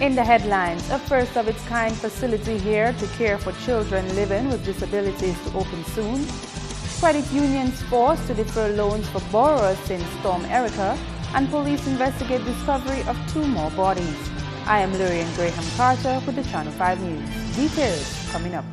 In the headlines, a first-of-its-kind facility here to care for children living with disabilities to open soon. Credit unions forced to defer loans for borrowers since Storm Erica, and police investigate discovery of 2 more bodies. I am Lurian Graham Carter with the Channel 5 News. Details coming up.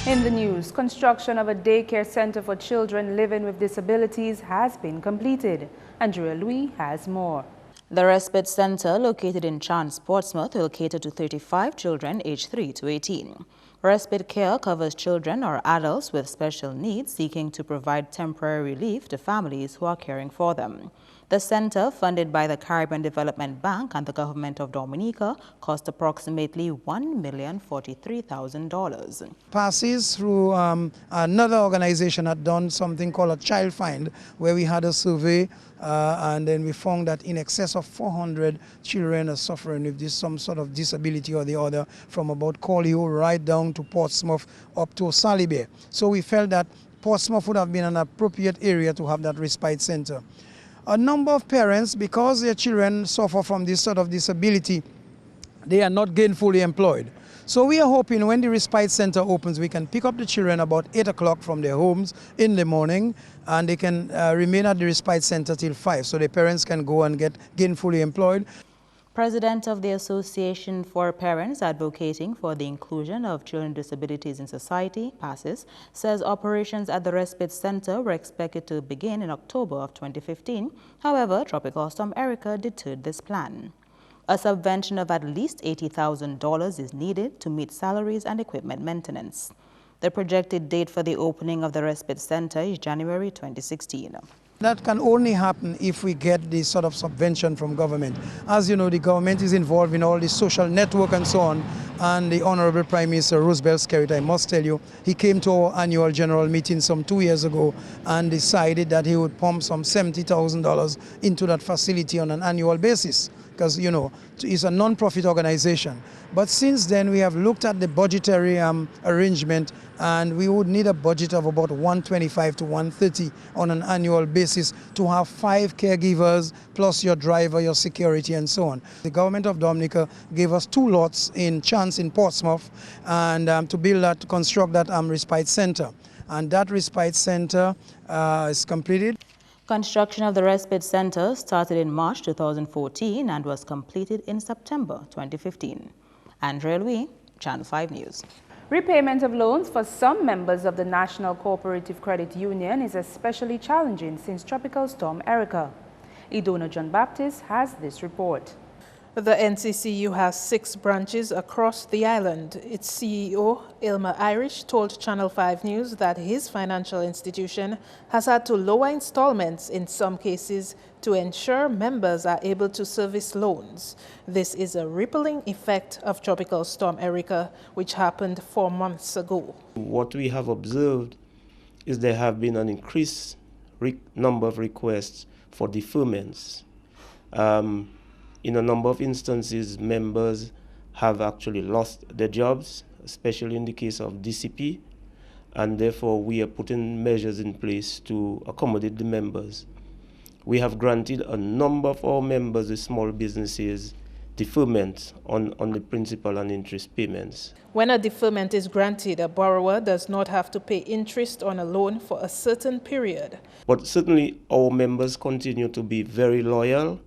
In the news, construction of a daycare center for children living with disabilities has been completed. Andrea Louis has more. The Respite Centre, located in Chance, Portsmouth, will cater to 35 children aged 3 to 18. Respite care covers children or adults with special needs seeking to provide temporary relief to families who are caring for them. The centre, funded by the Caribbean Development Bank and the government of Dominica, cost approximately $1,043,000. Passes through another organization had done something called a child find, where we had a survey and then we found that in excess of 400 children are suffering with some sort of disability or the other, from about Collio right down to Portsmouth up to Sally Bay. So we felt that Portsmouth would have been an appropriate area to have that respite center. A number of parents, because their children suffer from this sort of disability, they are not gainfully employed. So we are hoping when the Respite Center opens, we can pick up the children about 8 o'clock from their homes in the morning, and they can remain at the Respite Center till 5, so the parents can go and get gainfully employed. President of the Association for Parents Advocating for the Inclusion of Children with Disabilities in Society, PASSIS, says operations at the Respite Center were expected to begin in October of 2015. However, Tropical Storm Erica deterred this plan. A subvention of at least $80,000 is needed to meet salaries and equipment maintenance. The projected date for the opening of the Respite Center is January 2016. That can only happen if we get this sort of subvention from government. As you know, the government is involved in all the social network and so on, and the Honorable Prime Minister Roosevelt Skerrit, I must tell you, he came to our annual general meeting some 2 years ago and decided that he would pump some $70,000 into that facility on an annual basis, because, you know, it's a non-profit organization. But since then, we have looked at the budgetary arrangement, and we would need a budget of about $125 to $130 on an annual basis to have 5 caregivers, plus your driver, your security, and so on. The government of Dominica gave us 2 lots in Chance in Portsmouth, and to construct that Respite Center. And that Respite Center is completed. Construction of the Respite Center started in March 2014 and was completed in September 2015. Andrea Louis, Channel 5 News. Repayment of loans for some members of the National Cooperative Credit Union is especially challenging since Tropical Storm Erica. Idona John Baptist has this report. The NCCU has 6 branches across the island. Its CEO, Ilma Irish, told Channel 5 News that his financial institution has had to lower installments in some cases to ensure members are able to service loans. This is a rippling effect of Tropical Storm Erica, which happened 4 months ago. What we have observed is there have been an increased number of requests for deferments. In a number of instances, members have actually lost their jobs, especially in the case of DCP, and therefore we are putting measures in place to accommodate the members. We have granted a number of our members with small businesses deferment on the principal and interest payments. When a deferment is granted, a borrower does not have to pay interest on a loan for a certain period. But certainly our members continue to be very loyal,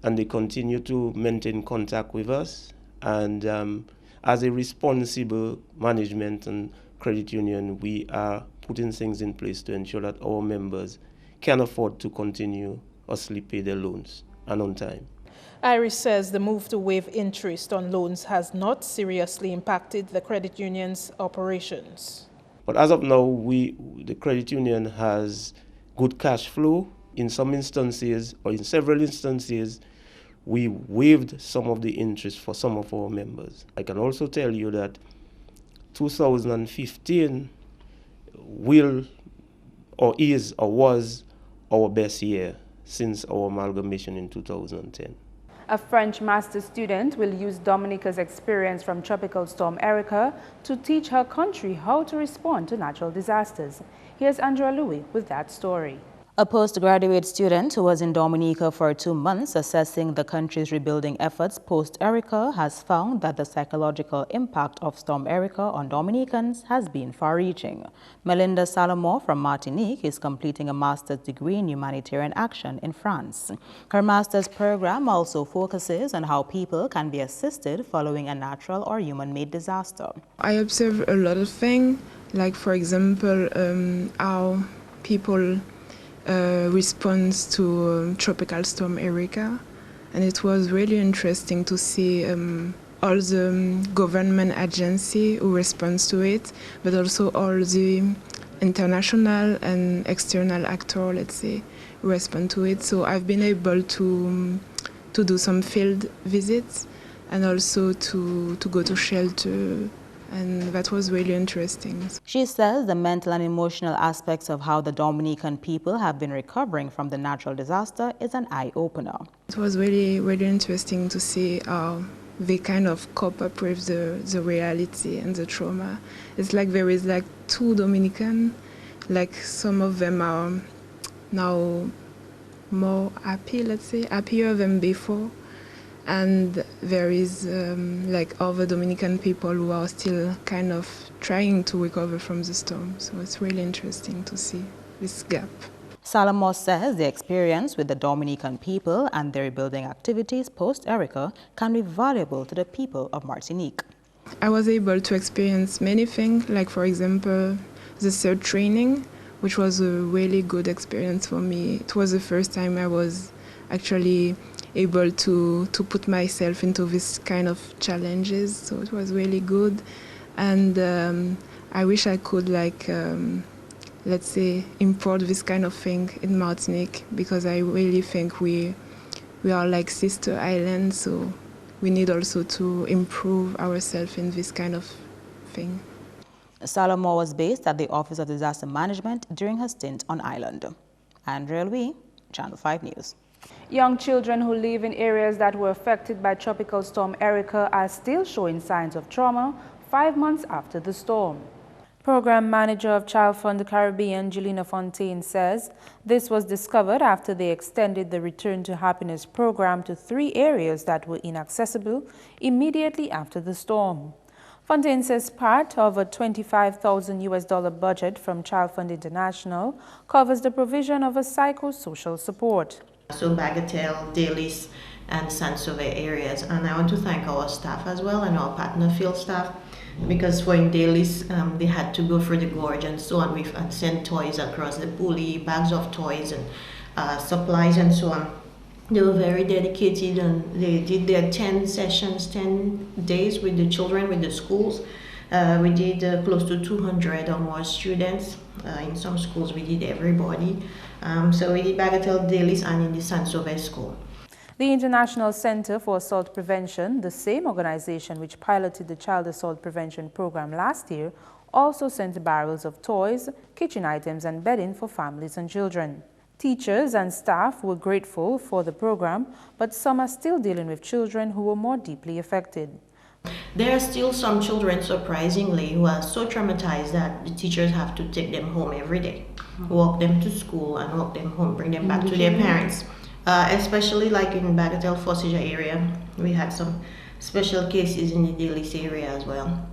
and they continue to maintain contact with us. And as a responsible management and credit union, we are putting things in place to ensure that our members can afford to continuously pay their loans and on time. Iris says the move to waive interest on loans has not seriously impacted the credit union's operations. But as of now, the credit union has good cash flow. In some instances, or in several instances, we waived some of the interest for some of our members. I can also tell you that 2015 will, or is, or was our best year since our amalgamation in 2010. A French master's student will use Dominica's experience from Tropical Storm Erica to teach her country how to respond to natural disasters. Here's Andrea Louis with that story. A postgraduate student who was in Dominica for 2 months assessing the country's rebuilding efforts post-Erica has found that the psychological impact of Storm Erica on Dominicans has been far-reaching. Melinda Salomon from Martinique is completing a master's degree in humanitarian action in France. Her master's program also focuses on how people can be assisted following a natural or human-made disaster. I observe a lot of things, like for example, how people response to Tropical Storm Erica, and it was really interesting to see all the government agency who responds to it, but also all the international and external actors, let's say, who respond to it. So I've been able to do some field visits and also to go to shelter, and that was really interesting. She says the mental and emotional aspects of how the Dominican people have been recovering from the natural disaster is an eye-opener. It was really, really interesting to see how they kind of cope up with the reality and the trauma. It's like there is like 2 Dominican, like some of them are now more happy, let's say, happier than before. And there is like other Dominican people who are still kind of trying to recover from the storm. So it's really interesting to see this gap. Salomon says the experience with the Dominican people and their rebuilding activities post-Erica can be valuable to the people of Martinique. I was able to experience many things, like for example, the third training, which was a really good experience for me. It was the first time I was actually able to put myself into this kind of challenges, so it was really good. And I wish I could, like, let's say, import this kind of thing in Martinique, because I really think we are like sister islands, so we need also to improve ourselves in this kind of thing. Salomon was based at the Office of Disaster Management during her stint on island. Andrea Louis, Channel 5 News. Young children who live in areas that were affected by Tropical Storm Erica are still showing signs of trauma 5 months after the storm. Program Manager of Child Fund Caribbean, Jelena Fontaine, says this was discovered after they extended the Return to Happiness program to 3 areas that were inaccessible immediately after the storm. Fontaine says part of a $25,000 budget from Child Fund International covers the provision of a psychosocial support. So Bagatelle, Dalis, and Saint-Sauveur areas. And I want to thank our staff as well and our partner field staff, because for in Dalis, they had to go through the gorge and so on. We've sent toys across the pulley, bags of toys and supplies and so on. They were very dedicated and they did their 10 sessions, 10 days with the children, with the schools. We did close to 200 or more students. In some schools we did everybody. So we did Bagatelle, Dalis, and in the Saint-Sauveur school. The International Center for Assault Prevention, the same organization which piloted the Child Assault Prevention Program last year, also sent barrels of toys, kitchen items and bedding for families and children. Teachers and staff were grateful for the program, but some are still dealing with children who were more deeply affected. There are still some children, surprisingly, who are so traumatized that the teachers have to take them home every day, walk them to school and walk them home, bring them back to their parents. Especially like in Bagatelle Forsager area, we had some special cases in the Dalis area as well,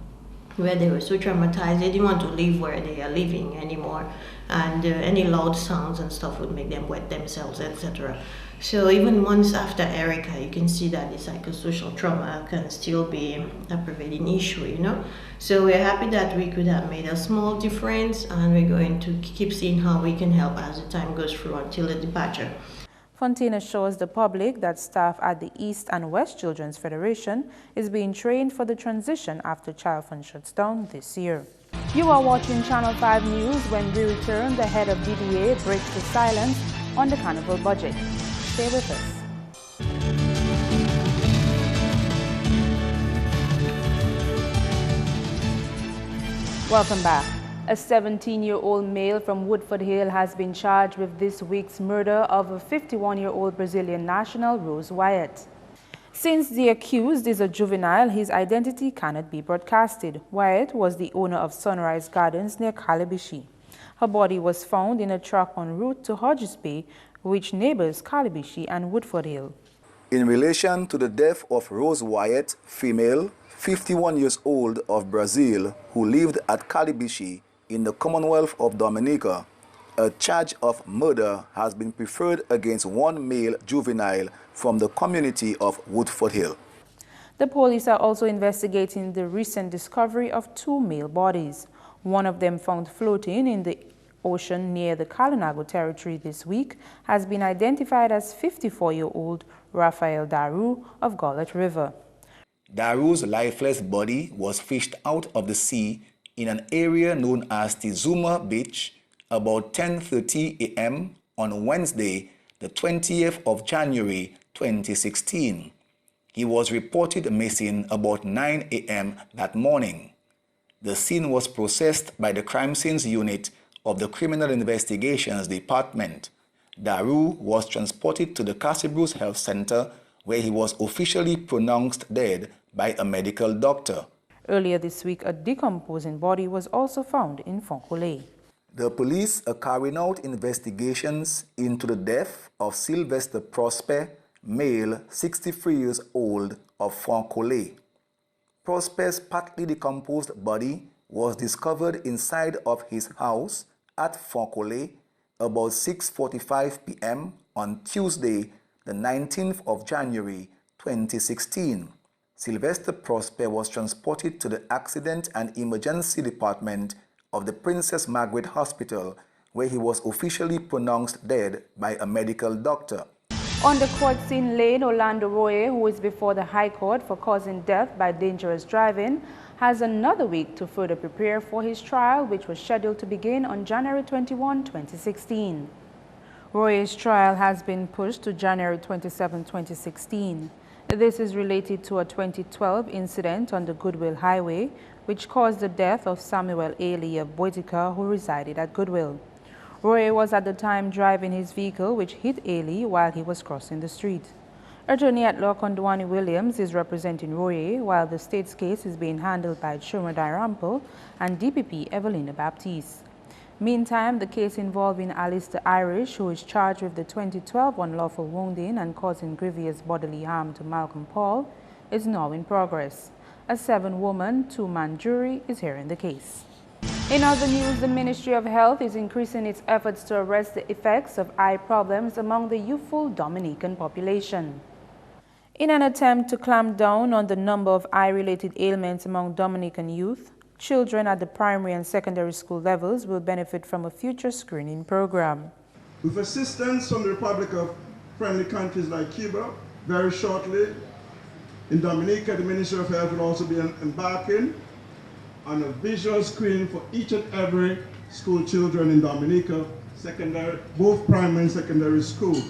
where they were so traumatized they didn't want to live where they are living anymore, and any loud sounds and stuff would make them wet themselves, etc. So even months after Erica, you can see that the psychosocial trauma can still be a prevailing issue, you know. So we're happy that we could have made a small difference, and we're going to keep seeing how we can help as the time goes through until the departure. Fontaine assures the public that staff at the East and West Children's Federation is being trained for the transition after Child Fund shuts down this year. You are watching Channel 5 News. When we return, the head of DDA breaks the silence on the Carnival budget. Stay with us. Welcome back. A 17-year-old male from Woodford Hill has been charged with this week's murder of a 51-year-old Brazilian national, Rose Wyatt. Since the accused is a juvenile, his identity cannot be broadcasted. Wyatt was the owner of Sunrise Gardens near Calibishi. Her body was found in a truck en route to Hodges Bay, which neighbors Calibishi and Woodford Hill. In relation to the death of Rose Wyatt, female, 51 years old of Brazil, who lived at Calibishi in the Commonwealth of Dominica, a charge of murder has been preferred against one male juvenile from the community of Woodford Hill. The police are also investigating the recent discovery of 2 male bodies. One of them, found floating in the ocean near the Kalinago territory this week, has been identified as 54-year-old Rafael Daru of Gullet River. Daru's lifeless body was fished out of the sea in an area known as Tizuma Beach about 10:30 a.m. on Wednesday, the 20th of January 2016. He was reported missing about 9 a.m. that morning. The scene was processed by the Crime Scenes Unit of the Criminal Investigations Department. Daru was transported to the Cassibruce Health Center, where he was officially pronounced dead by a medical doctor. Earlier this week, a decomposing body was also found in Foncolé. The police are carrying out investigations into the death of Sylvester Prosper, male, 63 years old, of Foncolé. Prosper's partly decomposed body was discovered inside of his house at Foncolé about 6:45 p.m. on Tuesday, the 19th of January 2016. Sylvester Prosper was transported to the Accident and Emergency Department of the Princess Margaret Hospital, where he was officially pronounced dead by a medical doctor. On the court scene, Lane Orlando Roye, who is before the High Court for causing death by dangerous driving, has another week to further prepare for his trial, which was scheduled to begin on January 21, 2016. Roye's trial has been pushed to January 27, 2016. This is related to a 2012 incident on the Goodwill Highway, which caused the death of Samuel Ailey of Boitica, who resided at Goodwill. Roye was at the time driving his vehicle, which hit Ailey while he was crossing the street. Attorney at law Kondwani Williams is representing Roye, while the state's case is being handled by Chuma Dirampel and DPP Evelina Baptiste. Meantime, the case involving Alistair Irish, who is charged with the 2012 unlawful wounding and causing grievous bodily harm to Malcolm Paul, is now in progress. A 7-woman, 2-man jury is hearing the case. In other news, the Ministry of Health is increasing its efforts to arrest the effects of eye problems among the youthful Dominican population. In an attempt to clamp down on the number of eye-related ailments among Dominican youth, children at the primary and secondary school levels will benefit from a future screening program. With assistance from the Republic of Friendly countries like Cuba, very shortly, in Dominica, the Ministry of Health will also be embarking on a visual screening for each and every school children in Dominica, both primary and secondary school.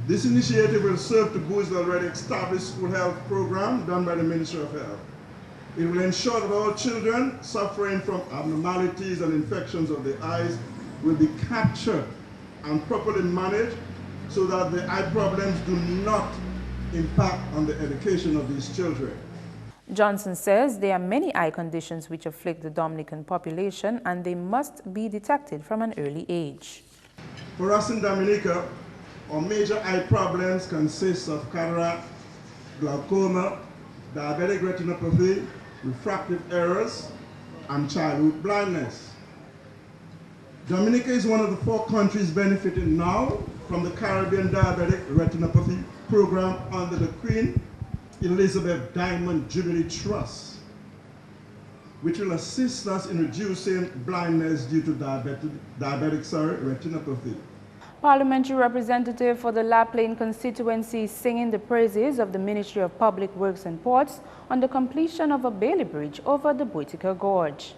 This initiative will serve to boost the already established school health program done by the Ministry of Health. It will ensure that all children suffering from abnormalities and infections of the eyes will be captured and properly managed so that the eye problems do not impact on the education of these children. Johnson says there are many eye conditions which afflict the Dominican population and they must be detected from an early age. For us in Dominica, our major eye problems consist of cataract, glaucoma, diabetic retinopathy, refractive errors, and childhood blindness. Dominica is one of the 4 countries benefiting now from the Caribbean Diabetic Retinopathy Program under the Queen Elizabeth Diamond Jubilee Trust, which will assist us in reducing blindness due to diabetic retinopathy. Parliamentary representative for the La Plaine constituency is singing the praises of the Ministry of Public Works and Ports on the completion of a Bailey Bridge over the Boitica Gorge.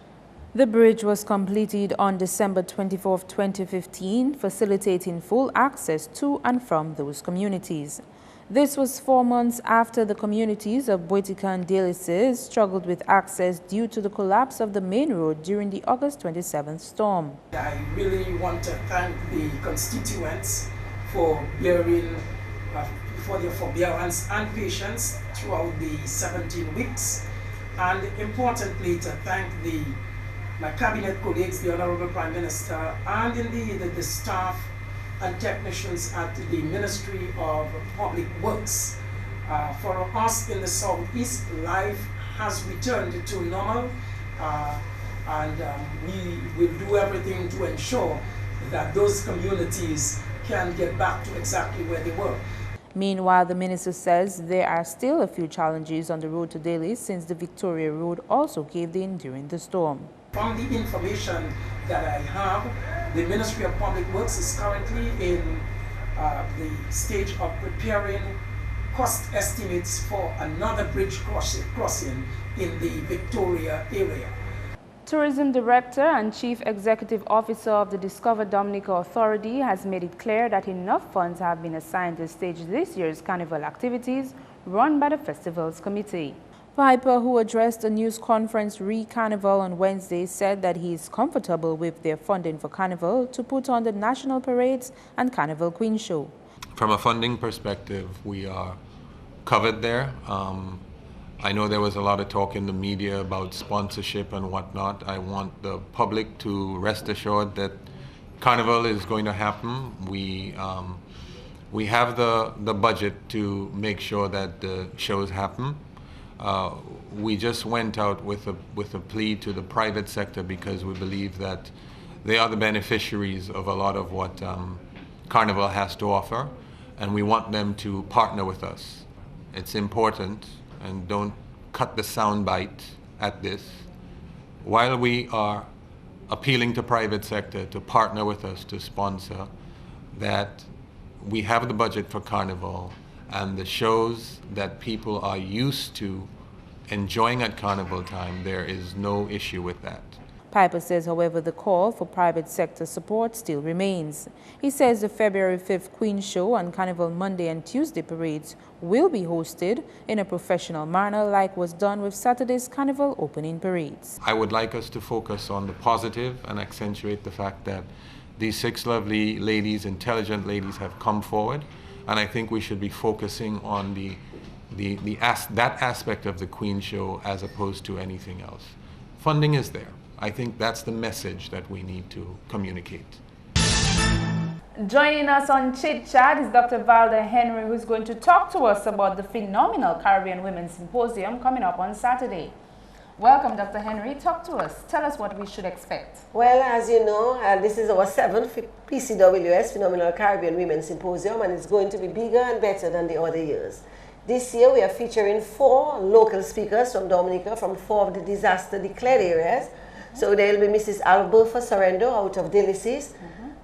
The bridge was completed on December 24, 2015, facilitating full access to and from those communities. This was 4 months after the communities of Boitica and Délices struggled with access due to the collapse of the main road during the August 27th storm. I really want to thank the constituents for bearing for their forbearance and patience throughout the 17 weeks. And importantly, to thank my cabinet colleagues, the Honorable Prime Minister, and indeed the staff and technicians at the Ministry of Public Works. For us in the Southeast, life has returned to normal, and we will do everything to ensure that those communities can get back to exactly where they were. Meanwhile, the minister says there are still a few challenges on the road to Delhi since the Victoria Road also caved in during the storm. From the information that I have, the Ministry of Public Works is currently in the stage of preparing cost estimates for another bridge crossing in the Victoria area. Tourism Director and Chief Executive Officer of the Discover Dominica Authority has made it clear that enough funds have been assigned to stage this year's carnival activities run by the Festivals Committee. Piper, who addressed a news conference re-Carnival on Wednesday, said that he is comfortable with their funding for Carnival to put on the national parades and Carnival Queen Show. From a funding perspective, we are covered there. I know there was a lot of talk in the media about sponsorship and whatnot. I want the public to rest assured that Carnival is going to happen. We have the budget to make sure that the shows happen. We just went out with a plea to the private sector because we believe that they are the beneficiaries of a lot of what Carnival has to offer, and we want them to partner with us. It's important, and don't cut the soundbite at this. While we are appealing to private sector to partner with us to sponsor, that we have the budget for Carnival, and the shows that people are used to enjoying at Carnival time, there is no issue with that. Piper says, however, the call for private sector support still remains. He says the February 5th Queen Show and Carnival Monday and Tuesday parades will be hosted in a professional manner like was done with Saturday's Carnival opening parades. I would like us to focus on the positive and accentuate the fact that these 6 lovely ladies, intelligent ladies, have come forward, and I think we should be focusing on that aspect of the Queen Show as opposed to anything else. Funding is there. I think that's the message that we need to communicate. Joining us on Chit Chat is Dr. Valda Henry, who's going to talk to us about the phenomenal Caribbean Women's Symposium coming up on Saturday. Welcome, Dr. Henry. Talk to us. Tell us what we should expect. Well, as you know, this is our 7th PCWS, Phenomenal Caribbean Women's Symposium, and it's going to be bigger and better than the other years. This year, we are featuring 4 local speakers from Dominica, from 4 of the disaster-declared areas. So there will be Mrs. Alberta Sorrento out of Delices,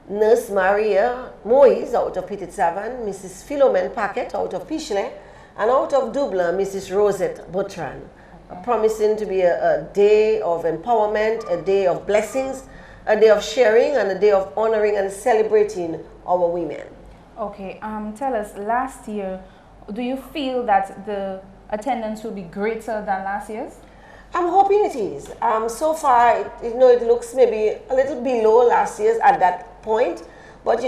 Nurse Maria Moise out of Petit Savan, Mrs. Philomene Paquet out of Pichelin, and out of Dublin, Mrs. Rosette Botran. Promising to be a day of empowerment, a day of blessings, a day of sharing, and a day of honoring and celebrating our women. Okay, tell us, last year, do you feel that the attendance will be greater than last year's? I'm hoping it is. So far, it looks maybe a little below last year's at that point, but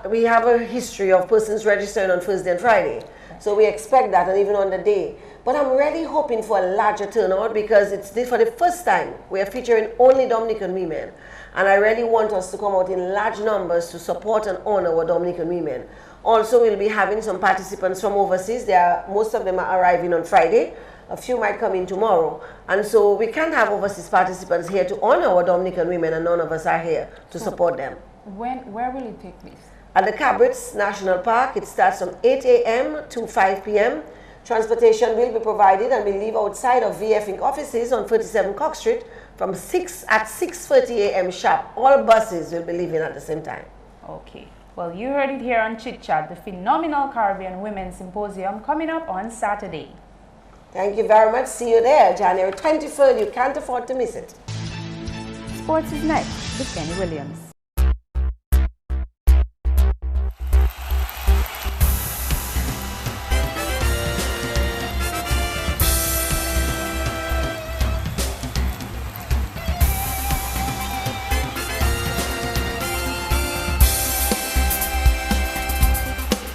we have a history of persons registering on Thursday and Friday, so we expect that, and even on the day. But I'm really hoping for a larger turnout because it's for the first time we are featuring only Dominican women, and I really want us to come out in large numbers to support and honor our Dominican women. Also, we'll be having some participants from overseas. Most of them are arriving on Friday. A few might come in tomorrow. And so we can't have overseas participants here to honor our Dominican women, and none of us are here to support them. Where will it take place? At the Cabrits National Park. It starts from 8 a.m. to 5 p.m. Transportation will be provided and will leave outside of VF Inc. offices on 37 Cox Street from 6:30 a.m. sharp. All buses will be leaving at the same time. Okay. Well, you heard it here on Chit Chat, the phenomenal Caribbean Women's Symposium coming up on Saturday. Thank you very much. See you there, January 23rd. You can't afford to miss it. Sports is next with Kenny Williams.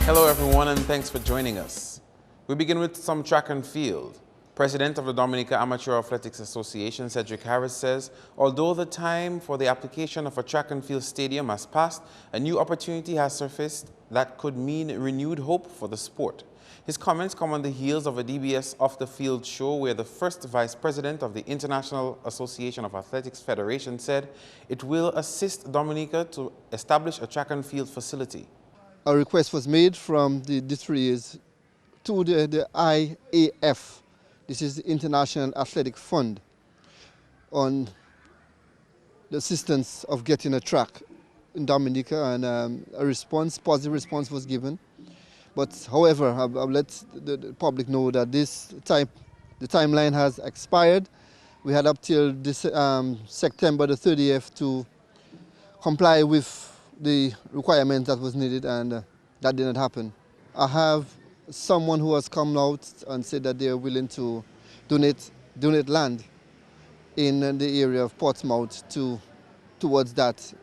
Hello everyone, and thanks for joining us. We begin with some track and field. President of the Dominica Amateur Athletics Association, Cedric Harris, says, although the time for the application of a track and field stadium has passed, a new opportunity has surfaced that could mean renewed hope for the sport. His comments come on the heels of a DBS off-the-field show where the first vice president of the International Association of Athletics Federation said it will assist Dominica to establish a track and field facility. A request was made from the districts to the IAF. This is the International Athletic Fund, on the assistance of getting a track in Dominica, and a positive response was given. But however, I'll let the public know that the timeline has expired. We had up till this, September the 30th to comply with the requirement that was needed, and that did not happen. I have someone who has come out and said that they are willing to donate land in the area of Portsmouth towards that,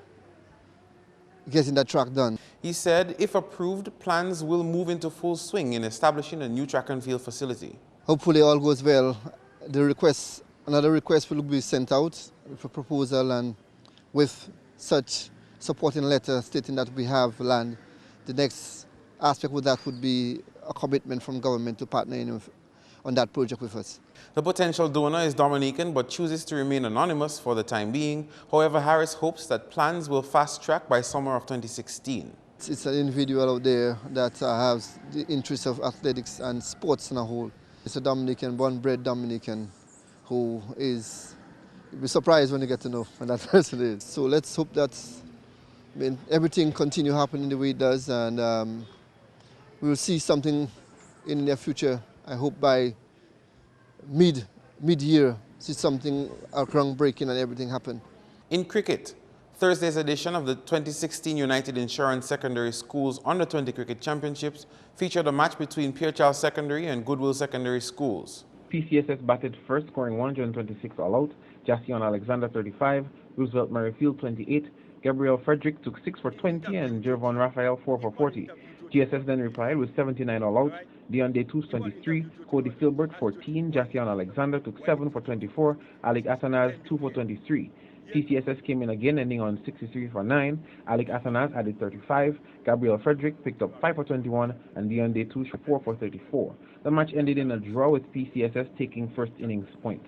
getting that track done. He said if approved, plans will move into full swing in establishing a new track and field facility. Hopefully all goes well. Another request will be sent out for proposal, and with such supporting letter stating that we have land, the next aspect with that would be a commitment from government to partner on that project with us. The potential donor is Dominican but chooses to remain anonymous for the time being. However, Harris hopes that plans will fast track by summer of 2016. It's an individual out there that has the interest of athletics and sports in a whole. It's a Dominican, born-bred Dominican, who is, you'll be surprised when you get to know who that person is. So let's hope that everything continue happening the way it does, and we'll see something in the near future. I hope by mid-year, see something groundbreaking and everything happen. In cricket, Thursday's edition of the 2016 United Insurance Secondary Schools Under-20 Cricket Championships featured a match between Pierre Charles Secondary and Goodwill Secondary Schools. PCSS batted first, scoring 126 all out. Jasion Alexander 35, Roosevelt Merrifield 28, Gabriel Frederick took 6 for 20, and Jervon Raphael 4 for 40. GSS then replied with 79 all out. Dion Detus 23, Cody Filbert 14, Jasion Alexander took 7 for 24, Alec Athanaz 2 for 23. PCSS came in again, ending on 63 for 9. Alec Athanaz added 35, Gabriel Frederick picked up 5 for 21, and Dion Detus 4 for 34. The match ended in a draw with PCSS taking first innings point.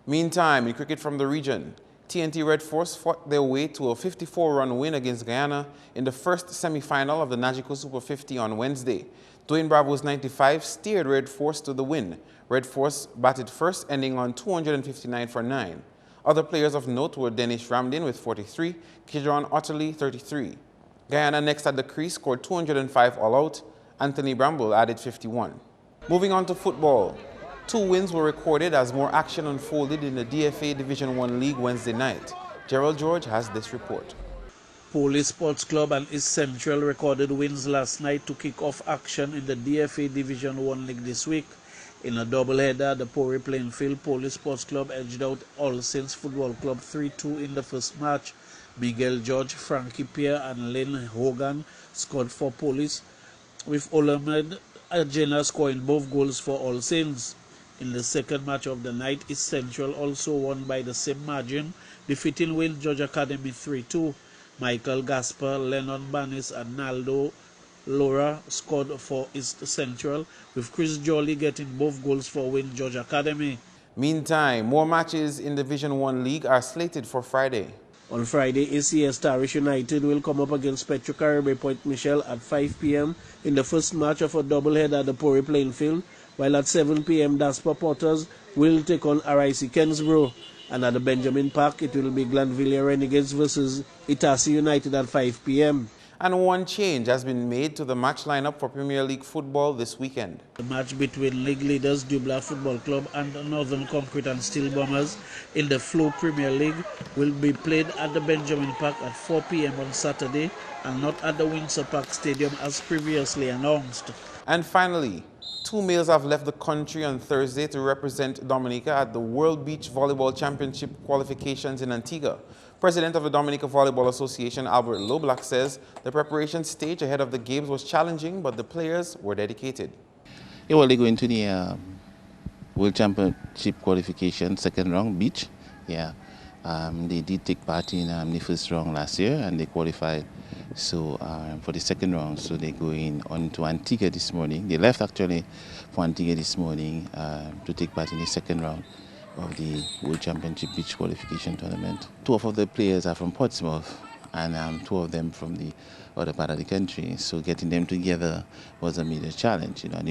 Meantime, in cricket from the region, TNT Red Force fought their way to a 54-run win against Guyana in the first semi-final of the Nagico Super 50 on Wednesday. Dwayne Bravo's 95 steered Red Force to the win. Red Force batted first, ending on 259 for 9. Other players of note were Dennis Ramdin with 43, Kidron Otterly 33. Guyana next at the crease scored 205 all out. Anthony Bramble added 51. Moving on to football. 2 wins were recorded as more action unfolded in the DFA Division 1 League Wednesday night. Gerald George has this report. Police Sports Club and East Central recorded wins last night to kick off action in the DFA Division 1 League this week. In a doubleheader at the Pori Plainfield, Police Sports Club edged out All Saints Football Club 3-2 in the first match. Miguel George, Frankie Pierre and Lynn Hogan scored for Police, with Olamed Ajena scoring both goals for All Saints. In the second match of the night, East Central also won by the same margin, defeating Will George Academy 3-2. Michael Gasper, Lennon Banis and Naldo Laura scored for East Central, with Chris Jolly getting both goals for Will George Academy. Meantime, more matches in Division 1 League are slated for Friday. On Friday, ACS Tarish United will come up against Petro Caribe Point Michel at 5 p.m. in the first match of a doubleheader at the Pori Plainfield, while at 7 p.m. Daspa Potters will take on RIC Kensborough. And at the Benjamin Park, it will be Glanville Renegades versus Itasi United at 5 p.m. And one change has been made to the match lineup for Premier League football this weekend. The match between league leaders Dubla Football Club and Northern Concrete and Steel Bombers in the Flow Premier League will be played at the Benjamin Park at 4 p.m. on Saturday and not at the Windsor Park Stadium as previously announced. And finally, 2 males have left the country on Thursday to represent Dominica at the World Beach Volleyball Championship qualifications in Antigua. President of the Dominica Volleyball Association, Albert Loblack, says the preparation stage ahead of the games was challenging, but the players were dedicated. Yeah, well, they go into the World Championship qualification, second round, beach. Yeah, they did take part in the first round last year, and they qualified. So for the second round, so they go on to Antigua this morning. They left actually for Antigua this morning to take part in the second round of the World Championship Beach Qualification Tournament. 2 of the players are from Portsmouth, and 2 of them from the other part of the country. So getting them together was a major challenge, you know. And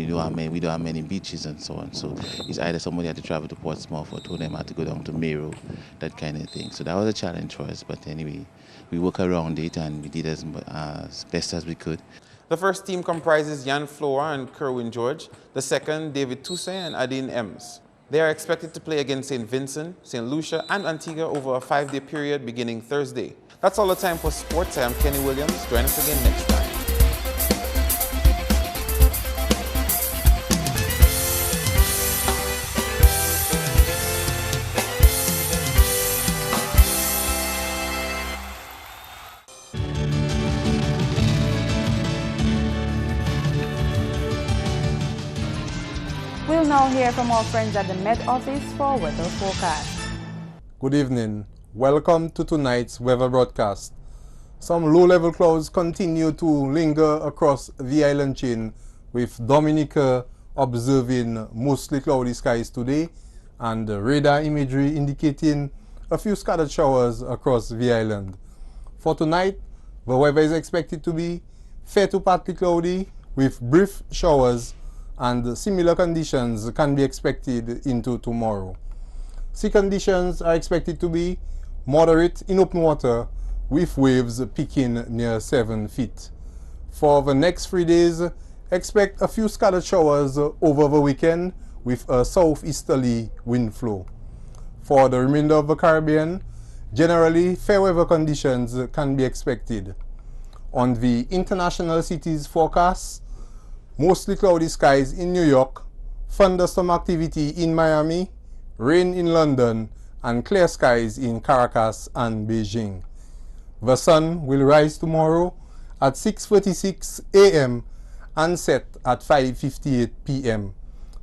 we don't have many beaches and so on. So it's either somebody had to travel to Portsmouth or 2 of them had to go down to Mero, that kind of thing. So that was a challenge for us. But anyway, we worked around it and we did as best as we could. The first team comprises Jan Flora and Kerwin George. The second, David Toussaint and Adine Ems. They are expected to play against St. Vincent, St. Lucia, and Antigua over a 5-day period beginning Thursday. That's all the time for sports. I am Kenny Williams. Join us again next time. We'll now hear from our friends at the Met Office for weather forecast. Good evening. Welcome to tonight's weather broadcast. Some low-level clouds continue to linger across the island chain, with Dominica observing mostly cloudy skies today and radar imagery indicating a few scattered showers across the island. For tonight, the weather is expected to be fair to partly cloudy with brief showers, and similar conditions can be expected into tomorrow. Sea conditions are expected to be moderate in open water, with waves peaking near 7 feet. For the next 3 days, expect a few scattered showers over the weekend with a southeasterly wind flow. For the remainder of the Caribbean, generally fair weather conditions can be expected. On the international cities forecast, mostly cloudy skies in New York, thunderstorm activity in Miami, rain in London, and clear skies in Caracas and Beijing. The sun will rise tomorrow at 6:46 a.m. and set at 5:58 p.m.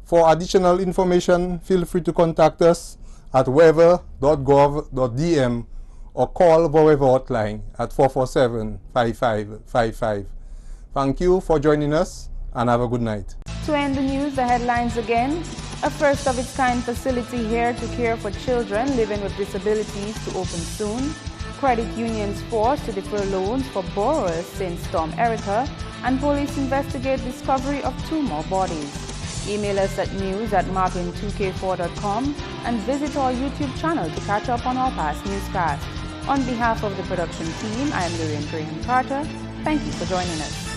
For additional information, feel free to contact us at weather.gov.dm or call the weather hotline at 447-5555. Thank you for joining us and have a good night. To end the news, the headlines again. A first-of-its-kind facility here to care for children living with disabilities to open soon. Credit unions forced to defer loans for borrowers since Storm Erica. And police investigate discovery of 2 more bodies. Email us at news@marvin2k4.com and visit our YouTube channel to catch up on our past newscasts. On behalf of the production team, I am Lillian Graham Carter. Thank you for joining us.